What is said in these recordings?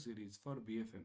series for BFM,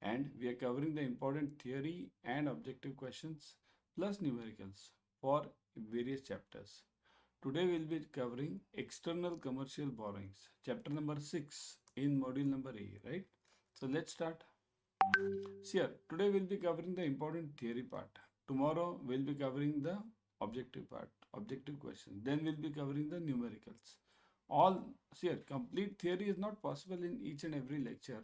and we are covering the important theory and objective questions plus numericals for various chapters. Today we'll be covering external commercial borrowings, chapter number 6 in module number A, right? So let's start. So here, today we'll be covering the important theory part. Tomorrow we'll be covering the objective part, objective questions. Then we'll be covering the numericals. All, see here, complete theory is not possible in each and every lecture.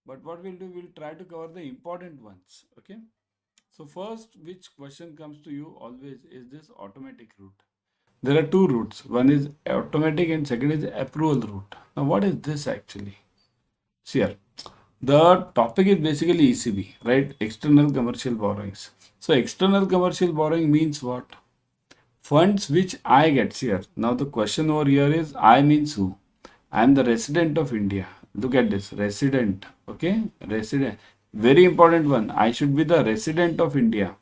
But what we'll do, we'll try to cover the important ones. Okay. So first, which question comes to you always is this automatic route. There are two routes. One is automatic and second is approval route. Now, what is this actually? See here. The topic is basically ECB, right? External commercial borrowings. So external commercial borrowing means what? Funds which I get here. Now the question over here is I means who? I am the resident of India. Look at this, resident. Okay, resident. Very important one. I should be the resident of India.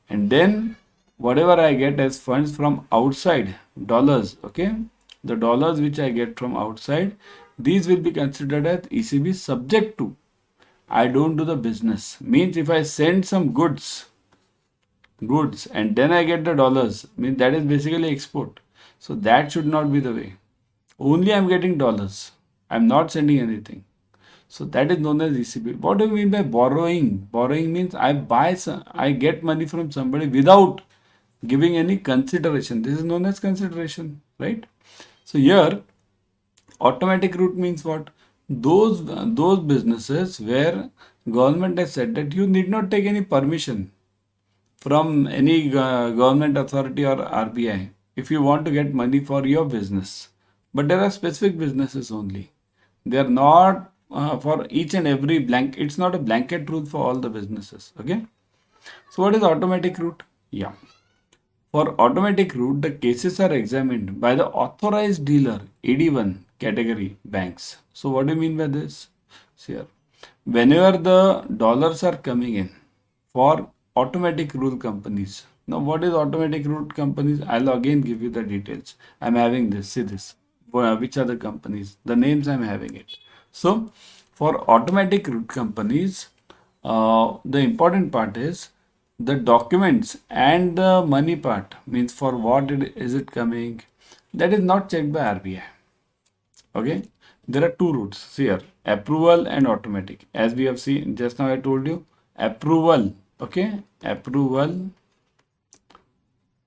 And then whatever I get as funds from outside, dollars. Okay, the dollars which I get from outside, these will be considered as ECB subject to I don't do the business. Means if I send some goods and then I get the dollars, means that is basically export. So that should not be the way. Only I'm getting dollars. I'm not sending anything. So that is known as ECB. What do you mean by borrowing? Borrowing means I get money from somebody without giving any consideration. This is known as consideration, right? So here, automatic route means what? Those businesses where government has said that you need not take any permission from any government authority or RBI if you want to get money for your business. But there are specific businesses only. They are not for each and every blanket. It's not a blanket rule for all the businesses. Okay. So what is automatic route? Yeah. For automatic route, the cases are examined by the authorized dealer, AD1 category banks. So what do you mean by this? See here. Whenever the dollars are coming in for automatic rule companies. Now what is automatic route companies? I'll again give you the details. I'm having this. See this. Which are the companies? The names I'm having it. So for automatic route companies, the important part is the documents and the money part, means for what is it coming, that is not checked by RBI. Okay, there are two routes. See here, approval and automatic. As we have seen just now, I told you approval. Okay, approval,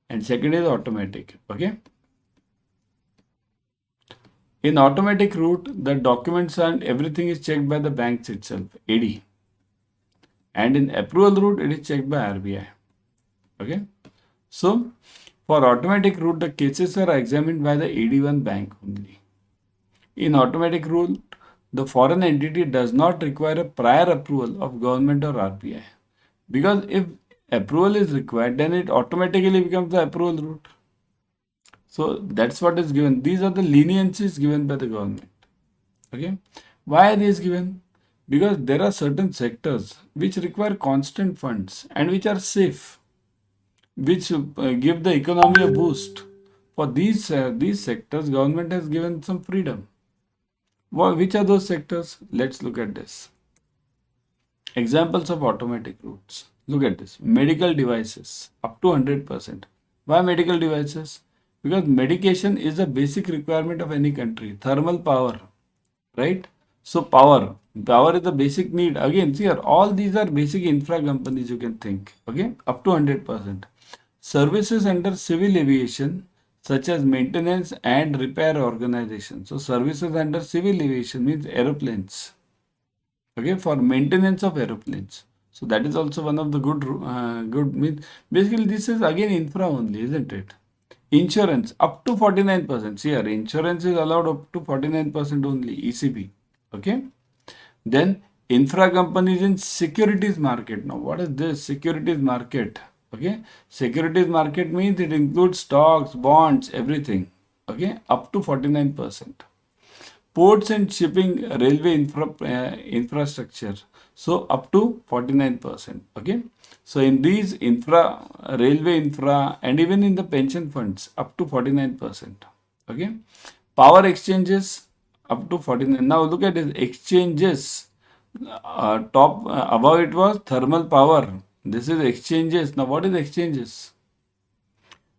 and second is automatic. Okay. In automatic route, the documents and everything is checked by the banks itself, AD. And in approval route, it is checked by RBI. Okay. So, for automatic route, the cases are examined by the AD1 bank only. In automatic route, the foreign entity does not require a prior approval of government or RBI. Because if approval is required, then it automatically becomes the approval route. So that's what is given. These are the leniencies given by the government. Okay. Why are these given? Because there are certain sectors which require constant funds and which are safe, which give the economy a boost. For these sectors, government has given some freedom. Which are those sectors? Let's look at this. Examples of automatic routes. Look at this. Medical devices up to 100%. Why medical devices? Because medication is a basic requirement of any country. Thermal power, right? So power is the basic need. Again, see here, all these are basic infra companies you can think. Okay, up to 100%. Services under civil aviation, such as maintenance and repair organization. So services under civil aviation means aeroplanes. Okay, for maintenance of aeroplanes. So that is also one of the good means. Basically, this is again infra only, isn't it? Insurance up to 49%. See here, insurance is allowed up to 49% only, ECB. Okay. Then infra companies in securities market. Now what is this? Securities market. Okay. Securities market means it includes stocks, bonds, everything. Okay. Up to 49%. Ports and shipping, railway infrastructure. So up to 49%. Okay. So in these railway infra, and even in the pension funds, up to 49%. Okay. Power exchanges up to 49. Now look at this, exchanges Above it was thermal power. This is exchanges. Now what is exchanges?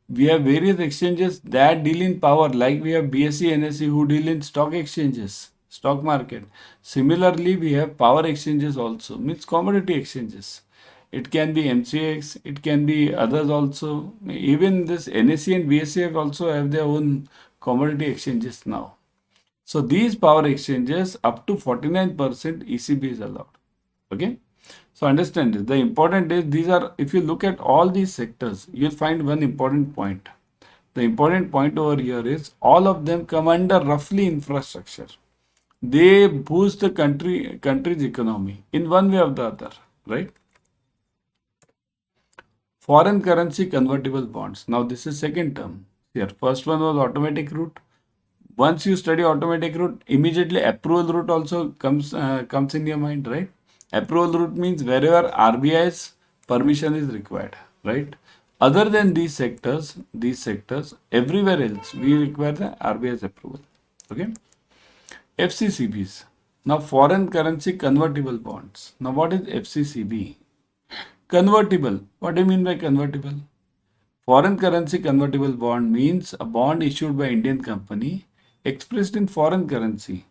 We have various exchanges that deal in power, like we have BSE, NSE who deal in stock exchanges, stock market. Similarly, we have power exchanges also, means commodity exchanges. It can be MCX, it can be others also. Even this NSE and BSE also have their own commodity exchanges now. So these power exchanges up to 49% ECB is allowed. Okay. So understand this. The important is these are, if you look at all these sectors, you'll find one important point. The important point over here is all of them come under roughly infrastructure. They boost the country's economy in one way or the other, right? Foreign currency convertible bonds. Now this is second term. Here, first one was automatic route. Once you study automatic route, immediately approval route also comes in your mind, right? Approval route means wherever RBI's permission is required, right? Other than these sectors, everywhere else we require the RBI's approval. Okay. FCCBs. Now foreign currency convertible bonds. Now what is FCCB? Convertible. What do you mean by convertible? Foreign currency convertible bond means a bond issued by Indian company expressed in foreign currency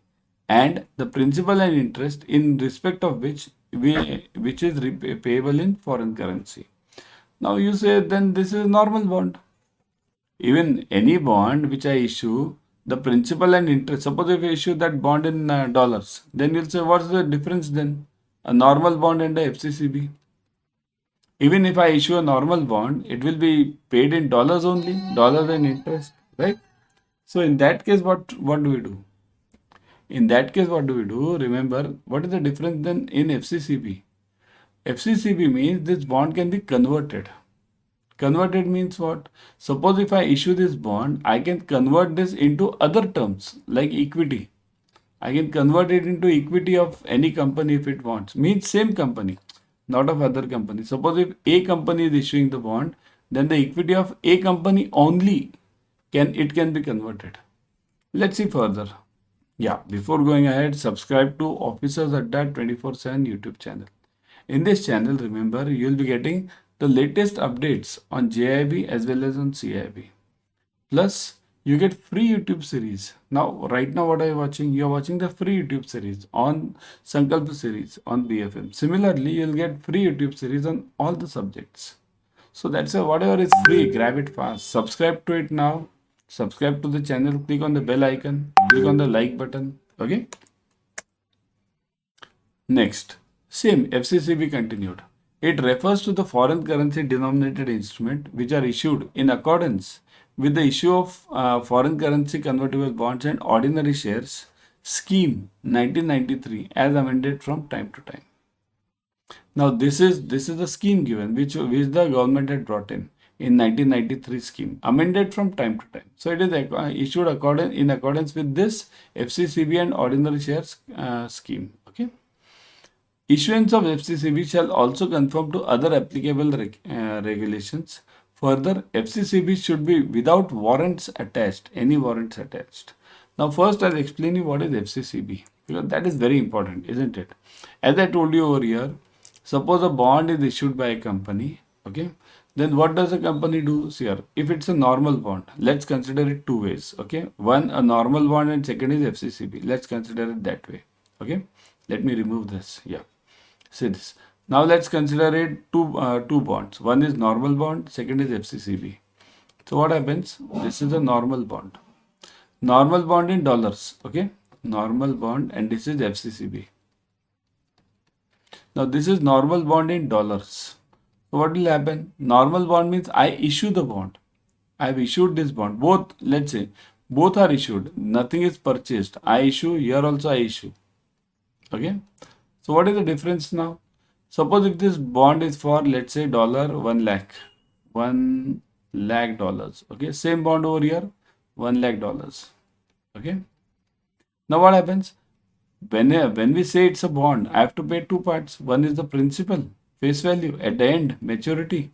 and the principal and interest in respect of which is payable in foreign currency. Now you say then this is normal bond. Even any bond which I issue, the principal and interest, suppose if I issue that bond in dollars, then you'll say what's the difference then? A normal bond and a FCCB. Even if I issue a normal bond, it will be paid in dollars only, dollars and interest, right? So in that case, what do we do? In that case, what do we do? Remember, what is the difference then in FCCB? FCCB means this bond can be converted. Converted means what? Suppose if I issue this bond, I can convert this into other terms like equity. I can convert it into equity of any company if it wants. Means same company, not of other company. Suppose if A company is issuing the bond, then the equity of A company only can be converted. Let's see further. Yeah, before going ahead, subscribe to Officers Adda 24/7 YouTube channel. In this channel, remember, you'll be getting the latest updates on JIB as well as on CAIIB. Plus, you get free YouTube series. Now, right now, what are you watching? You're watching the free YouTube series on Sankalp series on BFM. Similarly, you'll get free YouTube series on all the subjects. So that's whatever is free, grab it fast. Subscribe to it now. Subscribe to the channel. Click on the bell icon. Click on the like button. Okay. Next, same FCCB continued. It refers to the foreign currency denominated instrument which are issued in accordance with the issue of foreign currency convertible bonds and ordinary shares scheme 1993 as amended from time to time. Now this is the scheme given which the government had brought in 1993 scheme, amended from time to time. So it is issued in accordance with this FCCB and ordinary shares scheme. Okay. Issuance of FCCB shall also conform to other applicable regulations. Further, FCCB should be without warrants attached, any warrants attached. Now first I'll explain you what is FCCB, because that is very important, isn't it? As I told you over here, suppose a bond is issued by a company, okay? Then what does a company do? See here, if it's a normal bond, let's consider it two ways, okay? One, a normal bond, and second is FCCB. Let's consider it that way, okay? Let me remove this, yeah. See this. Now let's consider it two bonds. One is normal bond, second is FCCB. So what happens? This is a normal bond. Normal bond in dollars, okay? Normal bond, and this is FCCB. Now this is normal bond in dollars. So what will happen? Normal bond means I issue the bond. I have issued this bond. Both, let's say, both are issued. Nothing is purchased. I issue, here also I issue. Okay? So what is the difference now? Suppose if this bond is for, let's say, $1 lakh. $1 lakh. Okay? Same bond over here, $1 lakh. Okay? Now what happens? When we say it's a bond, I have to pay two parts. One is the principal, face value, at the end, maturity.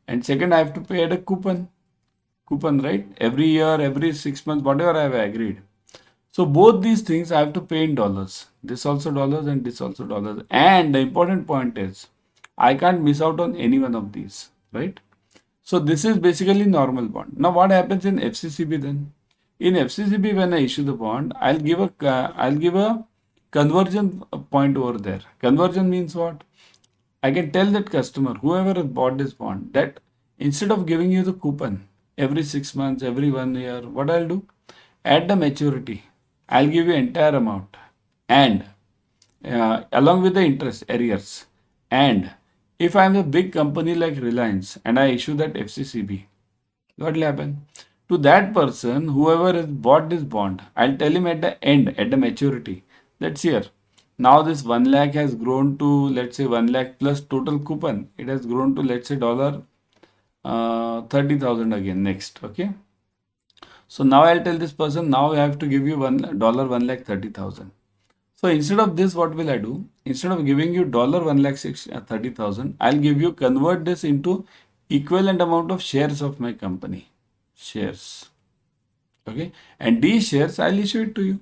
And second, I have to pay at a coupon, right? Every year, every 6 months, whatever I have agreed. So both these things I have to pay in dollars. This also dollars and this also dollars. And the important point is I can't miss out on any one of these, right? So this is basically normal bond. Now what happens in FCCB then? In FCCB, when I issue the bond, I'll give a conversion point over there. Conversion means what? I can tell that customer, whoever has bought this bond, that instead of giving you the coupon every 6 months, every 1 year, what I'll do? At the maturity, I'll give you entire amount and along with the interest arrears. And if I'm a big company like Reliance and I issue that FCCB, what will happen? To that person, whoever has bought this bond, I'll tell him at the end, at the maturity, that's here. Now this 1 lakh has grown to, let's say, 1 lakh plus total coupon. It has grown to, let's say, dollar 30,000 again next. Okay. So now I'll tell this person, now I have to give you $1 lakh 30,000. So instead of this, what will I do? Instead of giving you $1 lakh 30,000, I'll give you, convert this into equivalent amount of shares of my company. Shares. Okay. And these shares, I'll issue it to you.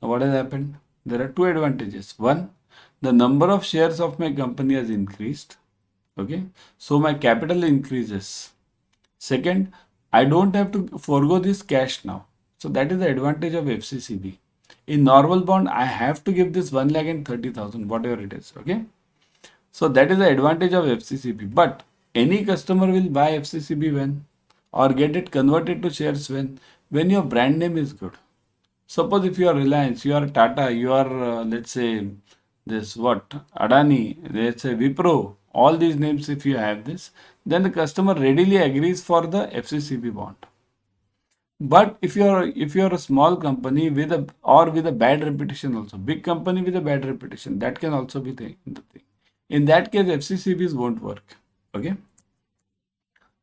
Now what has happened? There are two advantages. One, the number of shares of my company has increased. Okay. So my capital increases. Second, I don't have to forego this cash now. So that is the advantage of FCCB. In normal bond, I have to give this 1 lakh and 30,000, whatever it is. Okay. So that is the advantage of FCCB. But any customer will buy FCCB when, or get it converted to shares when your brand name is good. Suppose if you are Reliance, you are Tata, you are let's say this what Adani, let's say Wipro, all these names, if you have this, then the customer readily agrees for the FCCB bond. But if you are a small company with a bad reputation also, big company with a bad reputation, that can also be the thing. In that case, FCCBs won't work. Okay.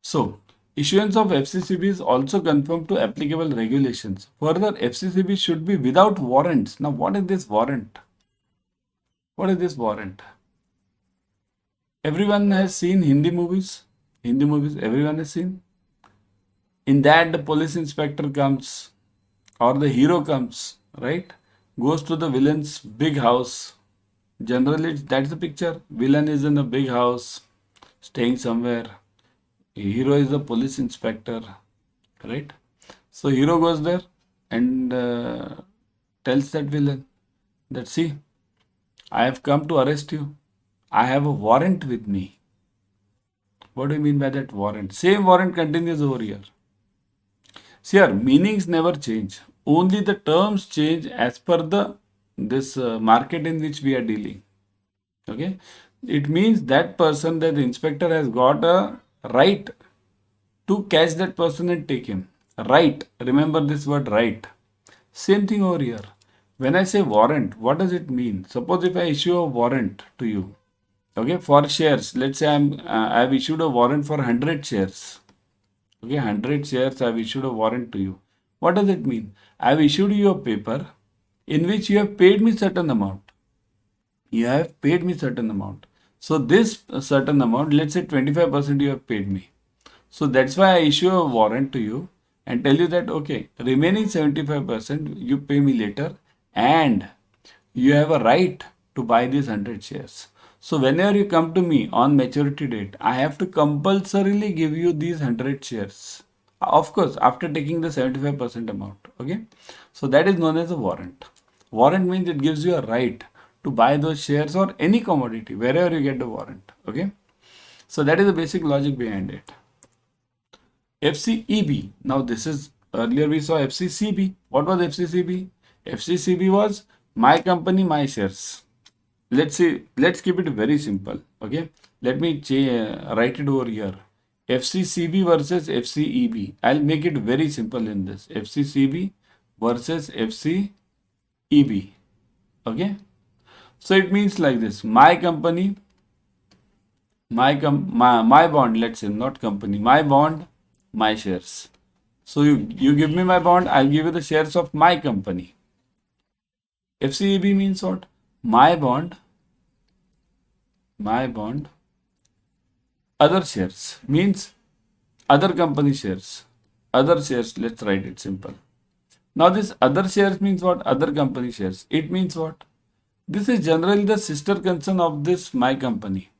So issuance of FCCBs also conform to applicable regulations. Further, FCCB should be without warrants. Now, what is this warrant? What is this warrant? Everyone has seen Hindi movies. Hindi movies, everyone has seen. In that, the police inspector comes or the hero comes, right? Goes to the villain's big house. Generally, that's the picture. Villain is in a big house, staying somewhere. Hero is a police inspector, right? So hero goes there and tells that villain that, see, I have come to arrest you. I have a warrant with me. What do you mean by that warrant? Same warrant continues over here. See here, meanings never change. Only the terms change as per this market in which we are dealing. Okay. It means that person, that the inspector has got a right to catch that person and take him. Right. Remember this word, right. Same thing over here. When I say warrant, what does it mean? Suppose if I issue a warrant to you, okay, for shares. Let's say I have issued a warrant for 100 shares. Okay, 100 shares, I have issued a warrant to you. What does it mean? I have issued you a paper in which you have paid me certain amount. You have paid me certain amount. So this certain amount, let's say 25% you have paid me. So that's why I issue a warrant to you and tell you that, okay, remaining 75% you pay me later and you have a right to buy these 100 shares. So whenever you come to me on maturity date, I have to compulsorily give you these 100 shares. Of course, after taking the 75% amount. Okay. So that is known as a warrant. Warrant means it gives you a right to buy those shares or any commodity, wherever you get the warrant. Okay. So that is the basic logic behind it. FCEB. Now this is, earlier we saw FCCB. What was FCCB? FCCB was my company, my shares. Let's keep it very simple. Okay. Let me write it over here. FCCB versus FCEB. I'll make it very simple in this. FCCB versus FCEB. Okay. So it means like this. My company, my bond, let's say, not company, my bond, my shares. So you give me my bond, I'll give you the shares of my company. FCEB means what? My bond, other shares means other company shares. Other shares, let's write it simple. Now this other shares means what? Other company shares. It means what? This is generally the sister concern of this my company.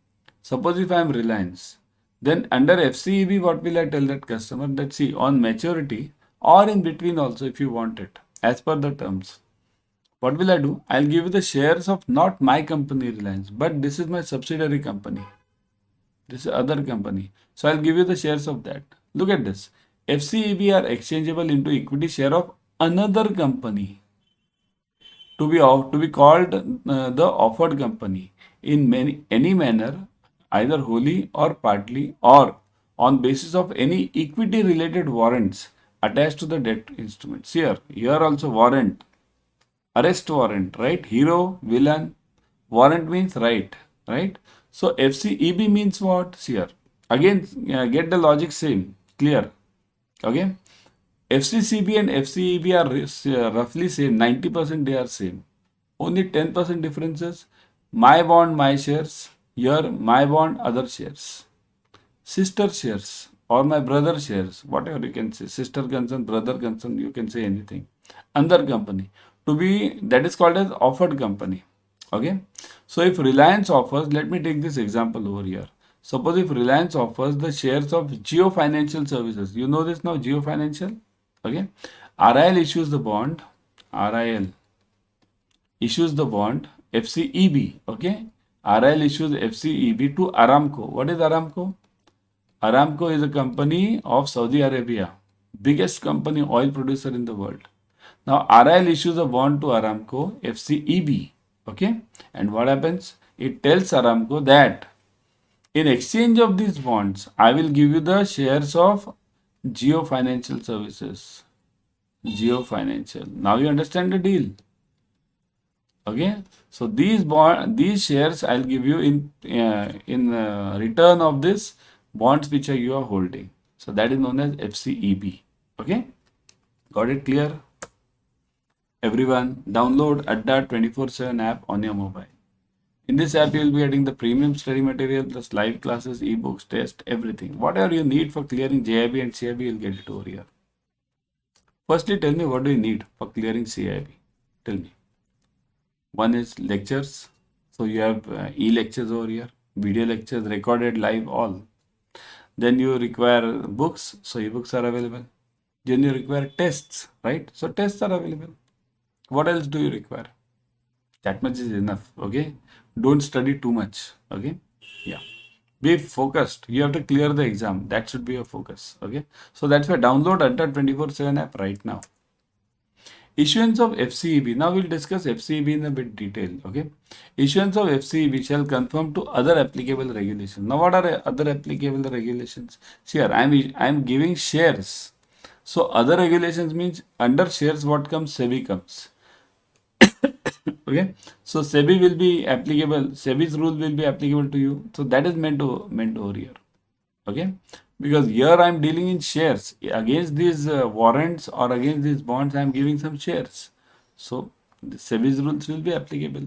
Suppose if I am Reliance, then under FCEB, what will I tell that customer? That see, on maturity or in between also if you want it, as per the terms. What will I do? I'll give you the shares of not my company Reliance, but this is my subsidiary company. This is other company. So I'll give you the shares of that. Look at this. FCEB are exchangeable into equity share of another company to be called the offered company in any manner, either wholly or partly, or on basis of any equity related warrants attached to the debt instruments. Here also warrant, arrest warrant, right? Hero, villain, warrant means right? So FCEB means what? Here again, get the logic same, clear, okay? FCCB and FCEB are roughly same, 90% they are same. Only 10% differences. My bond, my shares. Here, my bond, other shares. Sister shares or my brother shares, whatever you can say. Sister concern, brother concern, you can say anything. Other company. That is called as offered company. Okay. So if Reliance offers, let me take this example over here. Suppose if Reliance offers the shares of Geo Financial Services. You know this now, Geo Financial. Okay. RIL issues the bond. RIL issues the bond, FCEB, okay? RIL issues FCEB to Aramco. What is Aramco? Aramco is a company of Saudi Arabia, biggest company, oil producer in the world. Now RIL issues a bond to Aramco, FCEB, okay? And what happens? It tells Aramco that in exchange of these bonds, I will give you the shares of Geo Financial Services. Geo Financial. Now you understand the deal. Okay, so these shares I'll give you in return of this bonds which you are holding. So that is known as FCEB. Okay, got it clear? Everyone, download Adda 24/7 app on your mobile. In this app, you will be getting the premium study material plus live classes, ebooks, test, everything. Whatever you need for clearing JIB and CIB, you'll get it over here. Firstly, tell me what do you need for clearing CIB? Tell me. One is lectures. So you have e-lectures over here, video lectures, recorded live, all. Then you require books. So e-books are available. Then you require tests, right? So tests are available. What else do you require? That much is enough, okay? Don't study too much, okay? Yeah. Be focused. You have to clear the exam. That should be your focus, okay? So that's why download Adda 24/7 app right now. Issuance of FCEB. Now we'll discuss FCEB in a bit detail. Okay. Issuance of FCEB shall conform to other applicable regulations. Now what are other applicable regulations? See here, I'm giving shares. So other regulations means under shares what comes? SEBI comes. Okay. So SEBI will be applicable. SEBI's rule will be applicable to you. So that is meant over here. Okay. Because here I am dealing in shares. Against these warrants or against these bonds, I am giving some shares. So the SEBI's rules will be applicable.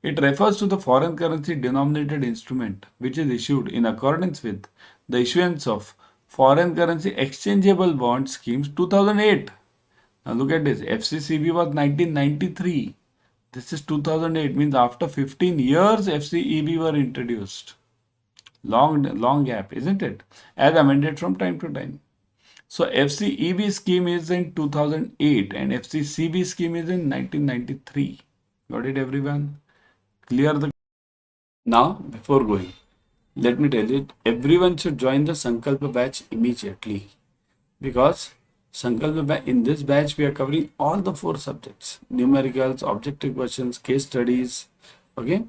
It refers to the foreign currency denominated instrument which is issued in accordance with the issuance of foreign currency exchangeable bond schemes 2008. Now look at this. FCCB was 1993. This is 2008, means after 15 years FCEB were introduced. Long gap, isn't it? As amended from time to time. So FCEB scheme is in 2008 and FCCB scheme is in 1993. Got it, everyone? Clear the... Now, before going, let me tell you, everyone should join the Sankalpa batch immediately. Because Sankalpa batch, in this batch, we are covering all the 4 subjects. Numericals, objective questions, case studies. Okay?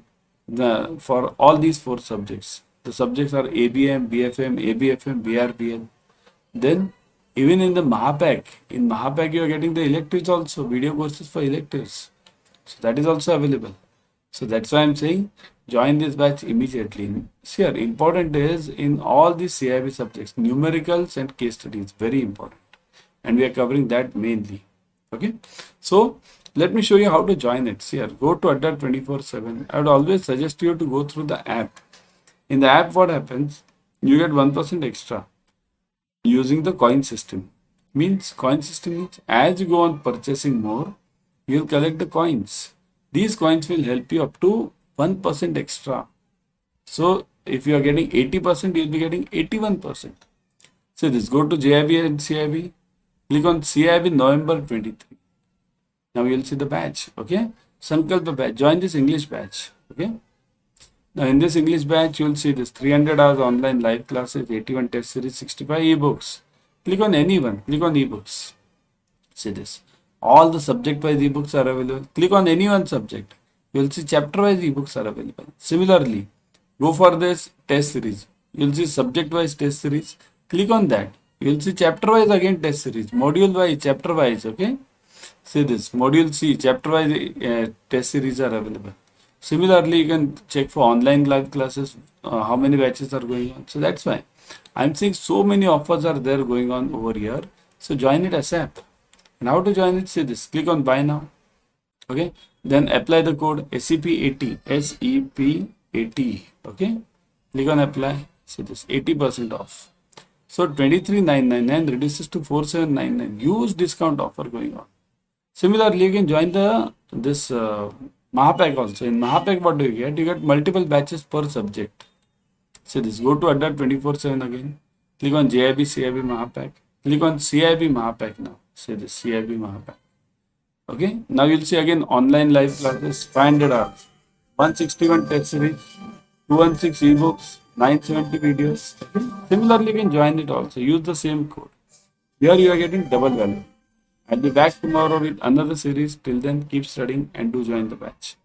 For all these 4 subjects. The subjects are ABM, BFM, ABFM, BRBL. Then even in the Mahapak, you are getting the electives also, video courses for electives. So that is also available. So that's why I'm saying join this batch immediately. See here, important is in all these CAIIB subjects, numericals and case studies, very important. And we are covering that mainly. Okay. So let me show you how to join it. See here, go to Adda 24/7. I would always suggest you to go through the app. In the app, what happens? You get 1% extra using the coin system. Means coin system means as you go on purchasing more, you'll collect the coins. These coins will help you up to 1% extra. So if you are getting 80%, you'll be getting 81%. So this, go to JIB and CIB. Click on CAIIB November 23. Now you'll see the batch. Okay. Sankalpa batch. Join this English batch. Okay. Now in this English batch, you'll see this 300 hours online live classes, 81 test series, 65 ebooks. Click on any one. Click on ebooks. See this. All the subject-wise ebooks are available. Click on any one subject. You'll see chapter-wise ebooks are available. Similarly, go for this test series. You'll see subject-wise test series. Click on that. You'll see chapter-wise again test series. Module-wise, chapter-wise. Okay. See this. Module C, chapter-wise test series are available. Similarly, you can check for online live classes, how many batches are going on. So that's why I'm seeing so many offers are there going on over here. So join it ASAP. And how to join it? See this. Click on buy now. Okay. Then apply the code SEP80. SEP80. Okay. Click on apply. See this. 80% off. So 23,999 reduces to 4,799. Huge discount offer going on. Similarly, you can join this Mahapack also. In Mahapack, what do you get? You get multiple batches per subject. So this, go to Adda 24/7 again. Click on JIB CIB Mahapack. Click on CIB Mahapack now. Say this CIB Mahapack. Okay. Now you'll see again online live classes, 500 hours, 161 test series, 216 ebooks, 970 videos. Okay. Similarly, you can join it also. Use the same code. Here you are getting double value. I'll be back tomorrow with another series. Till then, keep studying and do join the batch.